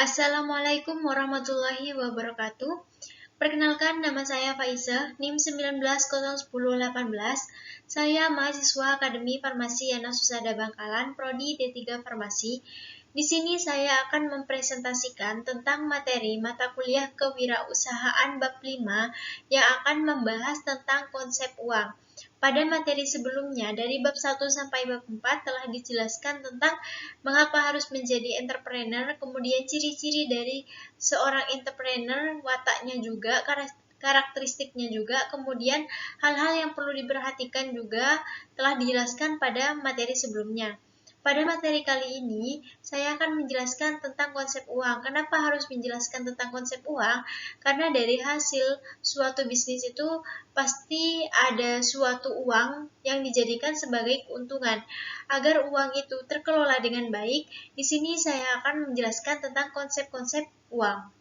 Assalamualaikum warahmatullahi wabarakatuh. Perkenalkan, nama saya Faiza, NIM 19010118. Saya mahasiswa Akademi Farmasi Yana Susada Bangkalan, Prodi D3 Farmasi. Di sini saya akan mempresentasikan tentang materi mata kuliah Kewirausahaan bab 5 yang akan membahas tentang konsep uang. Pada materi sebelumnya, dari bab 1 sampai bab 4 telah dijelaskan tentang mengapa harus menjadi entrepreneur, kemudian ciri-ciri dari seorang entrepreneur, wataknya juga, karakteristiknya juga, kemudian hal-hal yang perlu diperhatikan juga telah dijelaskan pada materi sebelumnya. Pada materi kali ini, saya akan menjelaskan tentang konsep uang. Kenapa harus menjelaskan tentang konsep uang? Karena dari hasil suatu bisnis itu pasti ada suatu uang yang dijadikan sebagai keuntungan. Agar uang itu terkelola dengan baik, di sini saya akan menjelaskan tentang konsep-konsep uang.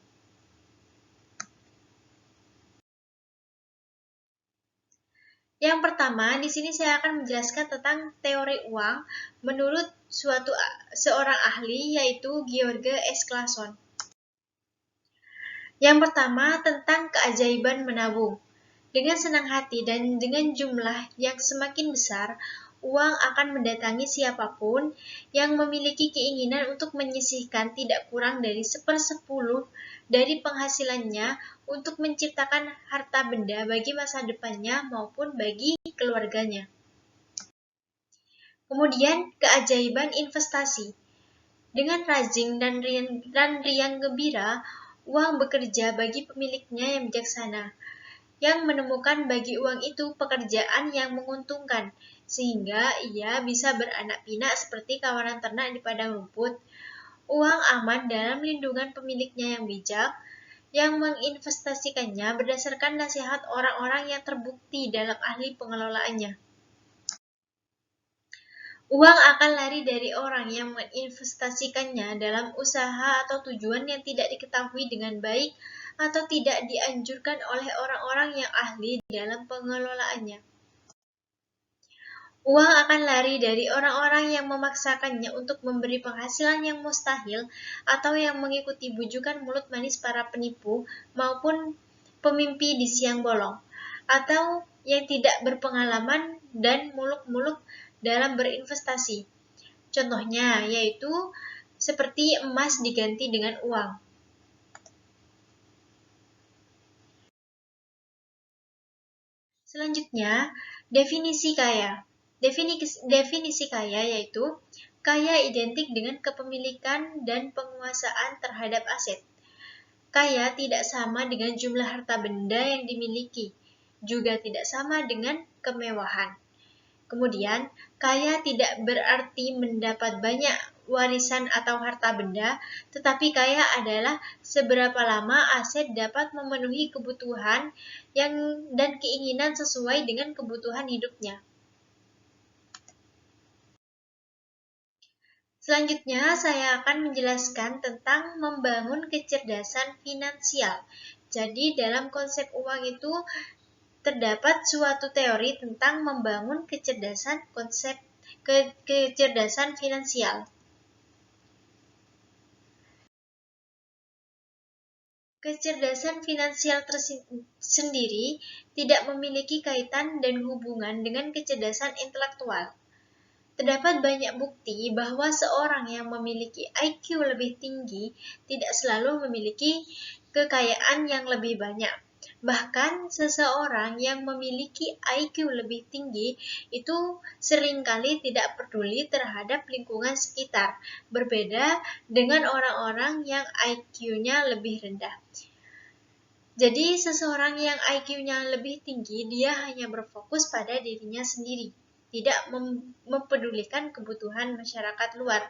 Yang pertama, di sini saya akan menjelaskan tentang teori uang menurut seorang ahli, yaitu George S. Clason. Yang pertama, tentang keajaiban menabung. Dengan senang hati dan dengan jumlah yang semakin besar, uang akan mendatangi siapapun yang memiliki keinginan untuk menyisihkan tidak kurang dari 1/10 dari penghasilannya untuk menciptakan harta benda bagi masa depannya maupun bagi keluarganya. Kemudian, keajaiban investasi. Dengan rajin dan riang gembira, uang bekerja bagi pemiliknya yang bijaksana, yang menemukan bagi uang itu pekerjaan yang menguntungkan, sehingga ia bisa beranak pinak seperti kawanan ternak di padang rumput. Uang aman dalam lindungan pemiliknya yang bijak, yang menginvestasikannya berdasarkan nasihat orang-orang yang terbukti dalam ahli pengelolaannya. Uang akan lari dari orang yang menginvestasikannya dalam usaha atau tujuan yang tidak diketahui dengan baik atau tidak dianjurkan oleh orang-orang yang ahli dalam pengelolaannya. Uang akan lari dari orang-orang yang memaksakannya untuk memberi penghasilan yang mustahil atau yang mengikuti bujukan mulut manis para penipu maupun pemimpi di siang bolong, atau yang tidak berpengalaman dan muluk-muluk dalam berinvestasi. Contohnya yaitu seperti emas diganti dengan uang. Selanjutnya, definisi kaya. Definisi kaya yaitu kaya identik dengan kepemilikan dan penguasaan terhadap aset. Kaya tidak sama dengan jumlah harta benda yang dimiliki, juga tidak sama dengan kemewahan. Kemudian, kaya tidak berarti mendapat banyak warisan atau harta benda, tetapi kaya adalah seberapa lama aset dapat memenuhi kebutuhan dan keinginan sesuai dengan kebutuhan hidupnya. Selanjutnya, saya akan menjelaskan tentang membangun kecerdasan finansial. Jadi, dalam konsep uang itu terdapat suatu teori tentang membangun kecerdasan finansial. Kecerdasan finansial sendiri tidak memiliki kaitan dan hubungan dengan kecerdasan intelektual. Terdapat banyak bukti bahwa seorang yang memiliki IQ lebih tinggi tidak selalu memiliki kekayaan yang lebih banyak. Bahkan seseorang yang memiliki IQ lebih tinggi itu seringkali tidak peduli terhadap lingkungan sekitar, berbeda dengan orang-orang yang IQ-nya lebih rendah. Jadi seseorang yang IQ-nya lebih tinggi, dia hanya berfokus pada dirinya sendiri, tidak mempedulikan kebutuhan masyarakat luar.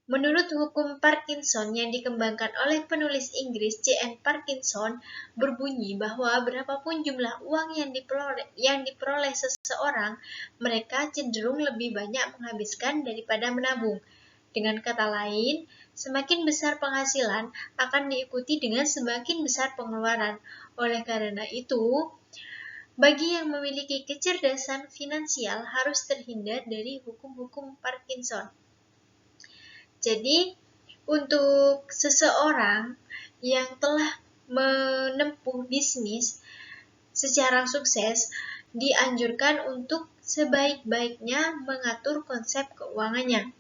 Menurut hukum Parkinson yang dikembangkan oleh penulis Inggris C.N. Parkinson, berbunyi bahwa berapapun jumlah uang yang diperoleh seseorang, mereka cenderung lebih banyak menghabiskan daripada menabung. Dengan kata lain, semakin besar penghasilan akan diikuti dengan semakin besar pengeluaran. Oleh karena itu, bagi yang memiliki kecerdasan finansial harus terhindar dari hukum-hukum Parkinson. Jadi, untuk seseorang yang telah menempuh bisnis secara sukses, dianjurkan untuk sebaik-baiknya mengatur konsep keuangannya.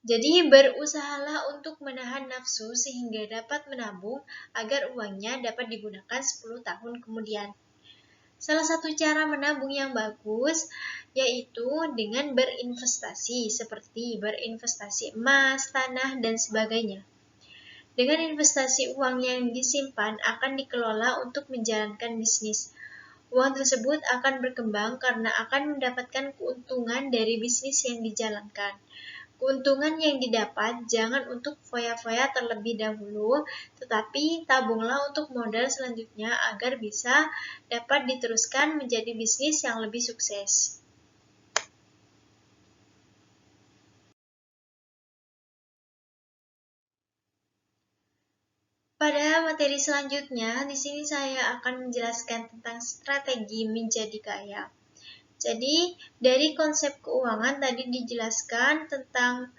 Jadi berusahalah untuk menahan nafsu sehingga dapat menabung agar uangnya dapat digunakan 10 tahun kemudian. Salah satu cara menabung yang bagus yaitu dengan berinvestasi, seperti berinvestasi emas, tanah, dan sebagainya. Dengan investasi uang yang disimpan akan dikelola untuk menjalankan bisnis. Uang tersebut akan berkembang karena akan mendapatkan keuntungan dari bisnis yang dijalankan. Keuntungan yang didapat jangan untuk foya-foya terlebih dahulu, tetapi tabunglah untuk modal selanjutnya agar bisa dapat diteruskan menjadi bisnis yang lebih sukses. Pada materi selanjutnya, di sini saya akan menjelaskan tentang strategi menjadi kaya. Jadi, dari konsep keuangan tadi dijelaskan tentang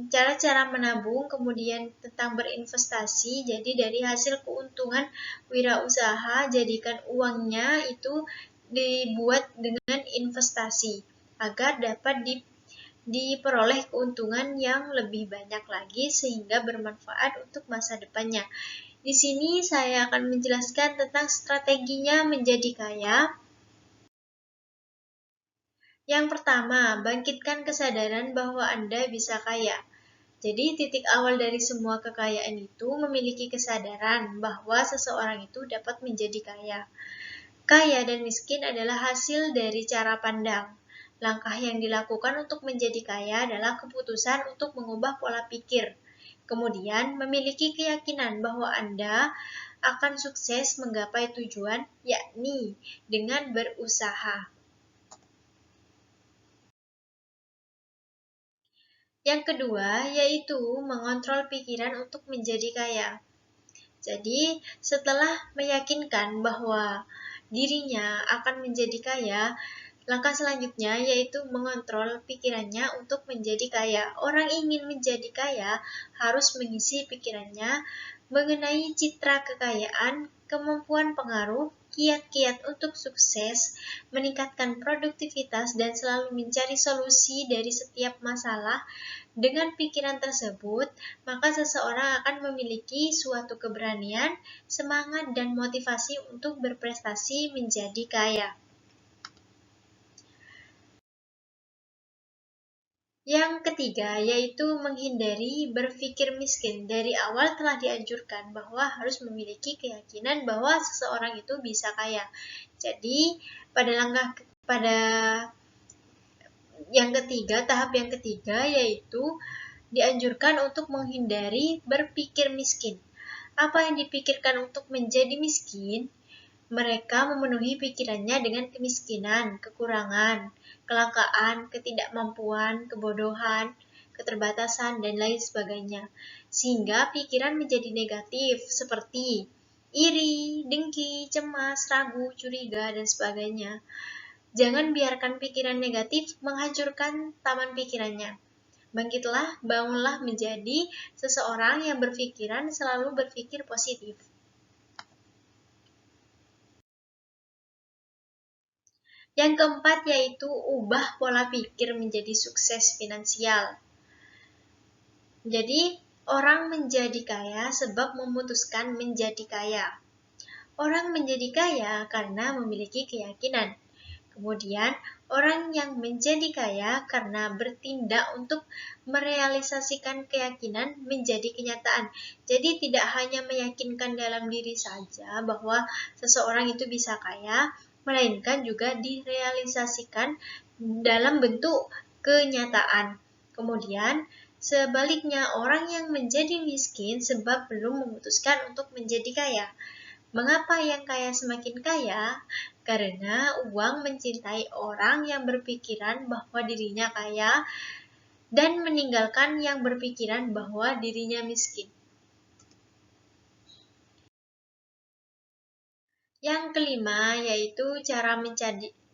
cara-cara menabung, kemudian tentang berinvestasi. Jadi dari hasil keuntungan wirausaha, jadikan uangnya itu dibuat dengan investasi agar dapat diperoleh keuntungan yang lebih banyak lagi sehingga bermanfaat untuk masa depannya. Di sini saya akan menjelaskan tentang strateginya menjadi kaya. Yang pertama, bangkitkan kesadaran bahwa Anda bisa kaya. Jadi, titik awal dari semua kekayaan itu memiliki kesadaran bahwa seseorang itu dapat menjadi kaya. Kaya dan miskin adalah hasil dari cara pandang. Langkah yang dilakukan untuk menjadi kaya adalah keputusan untuk mengubah pola pikir. Kemudian, memiliki keyakinan bahwa Anda akan sukses menggapai tujuan, yakni dengan berusaha. Yang kedua, yaitu mengontrol pikiran untuk menjadi kaya. Jadi, setelah meyakinkan bahwa dirinya akan menjadi kaya, langkah selanjutnya yaitu mengontrol pikirannya untuk menjadi kaya. Orang ingin menjadi kaya harus mengisi pikirannya mengenai citra kekayaan, kemampuan pengaruh, kiat-kiat untuk sukses, meningkatkan produktivitas, dan selalu mencari solusi dari setiap masalah. Dengan pikiran tersebut, maka seseorang akan memiliki suatu keberanian, semangat, dan motivasi untuk berprestasi menjadi kaya. Yang ketiga, yaitu menghindari berpikir miskin. Dari awal telah dianjurkan bahwa harus memiliki keyakinan bahwa seseorang itu bisa kaya. Jadi, pada yang ketiga, tahap yang ketiga yaitu dianjurkan untuk menghindari berpikir miskin. Apa yang dipikirkan untuk menjadi miskin? Mereka memenuhi pikirannya dengan kemiskinan, kekurangan, kelangkaan, ketidakmampuan, kebodohan, keterbatasan, dan lain sebagainya. Sehingga pikiran menjadi negatif seperti iri, dengki, cemas, ragu, curiga, dan sebagainya. Jangan biarkan pikiran negatif menghancurkan taman pikirannya. Bangkitlah, bangunlah menjadi seseorang yang berpikiran selalu berpikir positif. Yang keempat yaitu ubah pola pikir menjadi sukses finansial. Jadi, orang menjadi kaya sebab memutuskan menjadi kaya. Orang menjadi kaya karena memiliki keyakinan. Kemudian, orang yang menjadi kaya karena bertindak untuk merealisasikan keyakinan menjadi kenyataan. Jadi, tidak hanya meyakinkan dalam diri saja bahwa seseorang itu bisa kaya, melainkan juga direalisasikan dalam bentuk kenyataan. Kemudian, sebaliknya orang yang menjadi miskin sebab belum memutuskan untuk menjadi kaya. Mengapa yang kaya semakin kaya? Karena uang mencintai orang yang berpikiran bahwa dirinya kaya dan meninggalkan yang berpikiran bahwa dirinya miskin. Yang kelima yaitu cara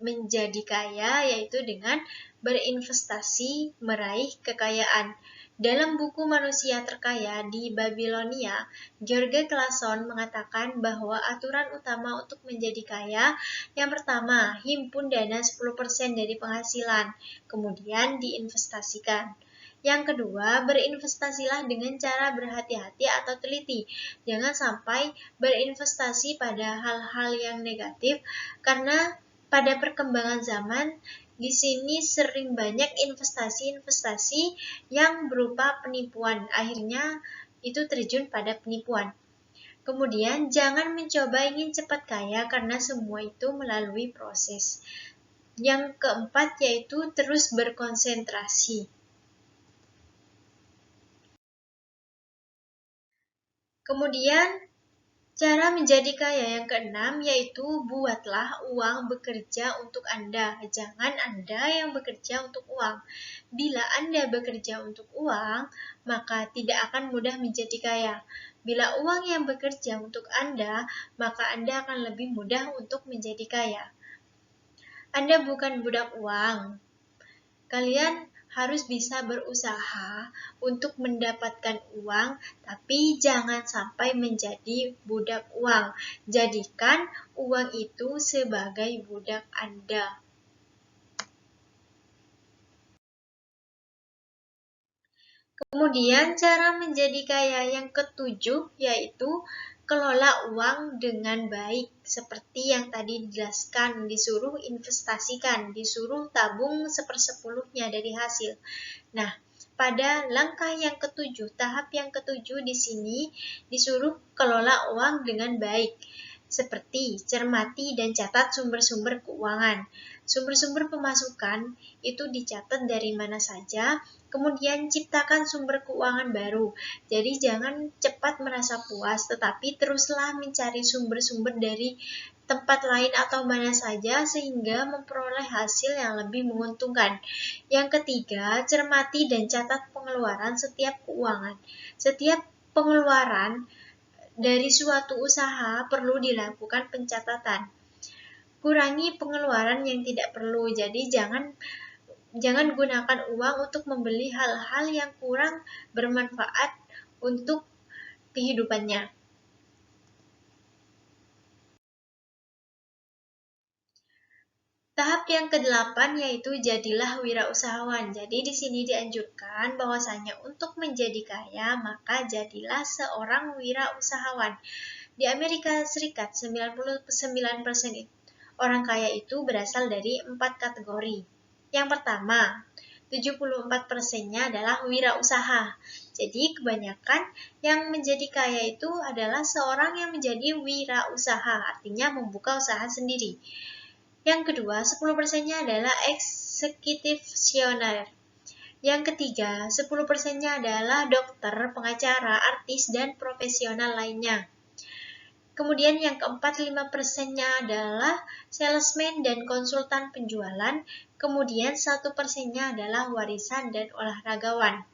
menjadi kaya, yaitu dengan berinvestasi meraih kekayaan. Dalam buku Manusia Terkaya di Babilonia, George Clason mengatakan bahwa aturan utama untuk menjadi kaya, yang pertama, himpun dana 10% dari penghasilan, kemudian diinvestasikan. Yang kedua, berinvestasilah dengan cara berhati-hati atau teliti. Jangan sampai berinvestasi pada hal-hal yang negatif, karena pada perkembangan zaman di sini sering banyak investasi-investasi yang berupa penipuan. Akhirnya itu terjun pada penipuan. Kemudian jangan mencoba ingin cepat kaya karena semua itu melalui proses. Yang keempat yaitu terus berkonsentrasi. Kemudian cara menjadi kaya yang keenam yaitu buatlah uang bekerja untuk Anda. Jangan Anda yang bekerja untuk uang. Bila Anda bekerja untuk uang, maka tidak akan mudah menjadi kaya. Bila uang yang bekerja untuk Anda, maka Anda akan lebih mudah untuk menjadi kaya. Anda bukan budak uang. Kalian harus bisa berusaha untuk mendapatkan uang, tapi jangan sampai menjadi budak uang. Jadikan uang itu sebagai budak Anda. Kemudian cara menjadi kaya yang ketujuh yaitu kelola uang dengan baik. Seperti yang tadi dijelaskan, disuruh investasikan, disuruh tabung 1/10-nya dari hasil. Nah, pada langkah yang ketujuh, tahap yang ketujuh di sini disuruh kelola uang dengan baik. Seperti cermati dan catat sumber-sumber keuangan. Sumber-sumber pemasukan itu dicatat dari mana saja, kemudian ciptakan sumber keuangan baru. Jadi jangan cepat merasa puas, tetapi teruslah mencari sumber-sumber dari tempat lain atau mana saja sehingga memperoleh hasil yang lebih menguntungkan. Yang ketiga, cermati dan catat pengeluaran setiap keuangan. Setiap pengeluaran dari suatu usaha perlu dilakukan pencatatan. Kurangi pengeluaran yang tidak perlu. Jadi jangan gunakan uang untuk membeli hal-hal yang kurang bermanfaat untuk kehidupannya. Tahap yang ke-8 yaitu jadilah wirausahawan. Jadi di sini dianjurkan bahwasanya untuk menjadi kaya maka jadilah seorang wirausahawan. Di Amerika Serikat 99% orang kaya itu berasal dari 4 kategori. Yang pertama, 74%-nya adalah wirausaha. Jadi kebanyakan yang menjadi kaya itu adalah seorang yang menjadi wirausaha, artinya membuka usaha sendiri. Yang kedua, 10%-nya adalah eksekutifsioner. Yang ketiga, 10%-nya adalah dokter, pengacara, artis, dan profesional lainnya. Kemudian yang keempat, 5%-nya adalah salesman dan konsultan penjualan. Kemudian 1%-nya adalah warisan dan olahragawan.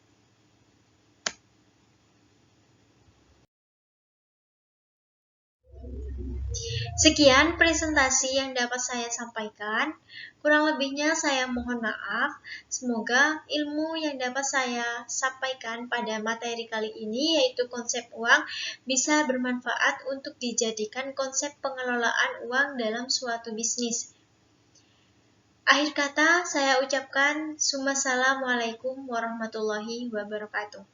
Sekian presentasi yang dapat saya sampaikan. Kurang lebihnya saya mohon maaf. Semoga ilmu yang dapat saya sampaikan pada materi kali ini, yaitu konsep uang, bisa bermanfaat untuk dijadikan konsep pengelolaan uang dalam suatu bisnis. Akhir kata, saya ucapkan Assalamualaikum warahmatullahi wabarakatuh.